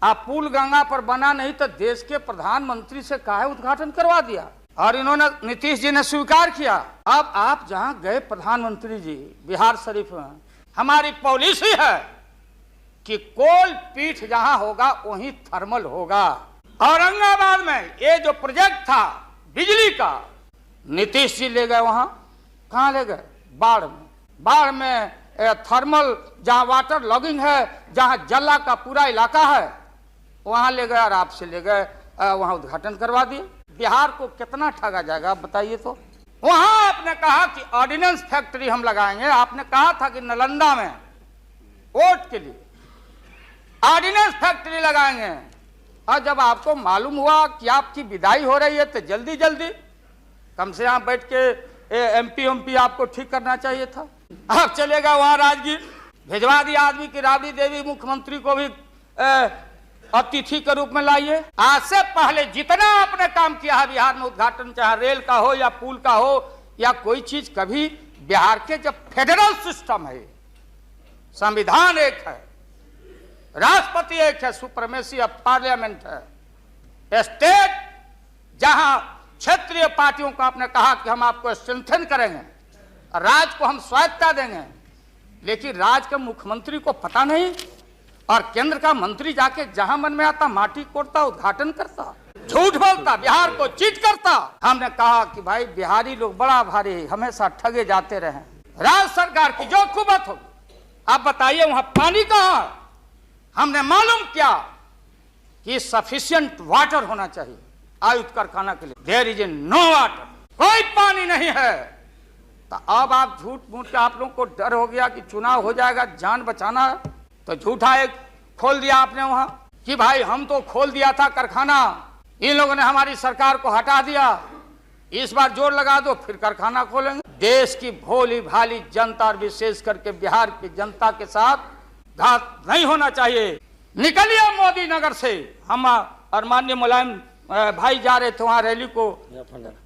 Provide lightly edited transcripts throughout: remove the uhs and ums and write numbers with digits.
आप पुल गंगा पर बना नहीं तो देश के प्रधानमंत्री से काहे उद्घाटन करवा दिया, और इन्होंने नीतीश जी ने स्वीकार किया। अब आप जहां गए प्रधानमंत्री जी बिहार शरीफ में, हमारी पॉलिसी है कि कोल पीठ जहां होगा वहीं थर्मल होगा। औरंगाबाद में ये जो प्रोजेक्ट था बिजली का, नीतीश जी ले गए वहां, कहां ले गए? बाढ़ में थर्मल जहां वाटर लॉगिंग है, जहां जला का पूरा इलाका है, वहां ले गए और आपसे ले गए वहां उद्घाटन करवा दिए। बिहार को कितना ठगा जाएगा बताइए तो। वहां आपने कहा कि ऑर्डिनेंस फैक्ट्री हम लगाएंगे, आपने कहा था कि नालंदा में वोट के लिए ऑर्डिनेंस फैक्ट्री लगाएंगे, और जब आपको मालूम हुआ कि आपकी विदाई हो रही है तो जल्दी जल्दी कम से यहाँ बैठ के एमपी आपको ठीक करना चाहिए था। आप चलेगा वहां राजगीर, भिजवा दिया आदमी की राबड़ी देवी मुख्यमंत्री को भी अतिथि के रूप में लाइए। आज से पहले जितना आपने काम किया है बिहार में, उद्घाटन चाहे रेल का हो या पुल का हो या कोई चीज, कभी बिहार के जब फेडरल सिस्टम है, संविधान एक है, राष्ट्रपति एक है, सुप्रीमेसी ऑफ पार्लियामेंट है, स्टेट जहां क्षेत्रीय पार्टियों को आपने कहा कि हम आपको स्ट्रेंथन करेंगे, राज्य को हम स्वायत्तता देंगे, लेकिन राज्य के मुख्यमंत्री को पता नहीं, और केंद्र का मंत्री जाके जहां मन में आता माटी कोड़ता, उद्घाटन करता, झूठ बोलता, बिहार को चीट करता। हमने कहा कि भाई बिहारी लोग बड़ा भारी, हमेशा ठगे जाते रहे। राज्य सरकार की जो कुबत हो, आप बताइए वहां पानी कहां? हमने मालूम किया कि सफिशिएंट वाटर होना चाहिए आयुध कारखाना के लिए, देयर इज नो वाटर, कोई पानी नहीं है। तो अब आप झूठ मूठ के, आप लोगों को डर हो गया कि चुनाव हो जाएगा, जान बचाना है, तो झूठा एक खोल दिया आपने वहां कि भाई हम तो खोल दिया था कारखाना, इन लोगों ने हमारी सरकार को हटा दिया, इस बार जोर लगा दो फिर कारखाना खोलेंगे। देश की भोली भाली जनता और विशेष करके बिहार की जनता के साथ घात नहीं होना चाहिए। निकलिए मोदी नगर से। हम और माननीय मुलायम भाई जा रहे थे वहां रैली को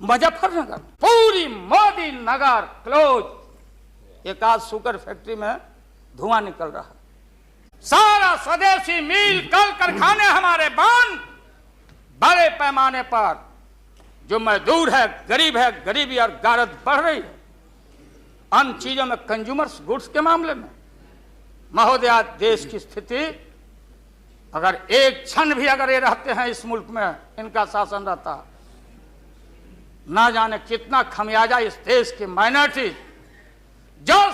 मुजफ्फरनगर, पूरी मोदी नगर क्लोज। एक आध शुगर फैक्ट्री में धुआं निकल रहा है, सारा स्वदेशी मिल कल कारखाने हमारे बंद। बड़े पैमाने पर जो मजदूर है, गरीबी और गारत बढ़ रही है। अन्य चीजों में, कंज्यूमर्स गुड्स के मामले में महोदया, देश की स्थिति अगर एक क्षण भी अगर ये रहते हैं इस मुल्क में, इनका शासन रहता, ना जाने कितना खमियाजा इस देश की माइनॉरिटी जो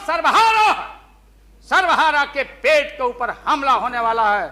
सर्वहारा के पेट के ऊपर हमला होने वाला है।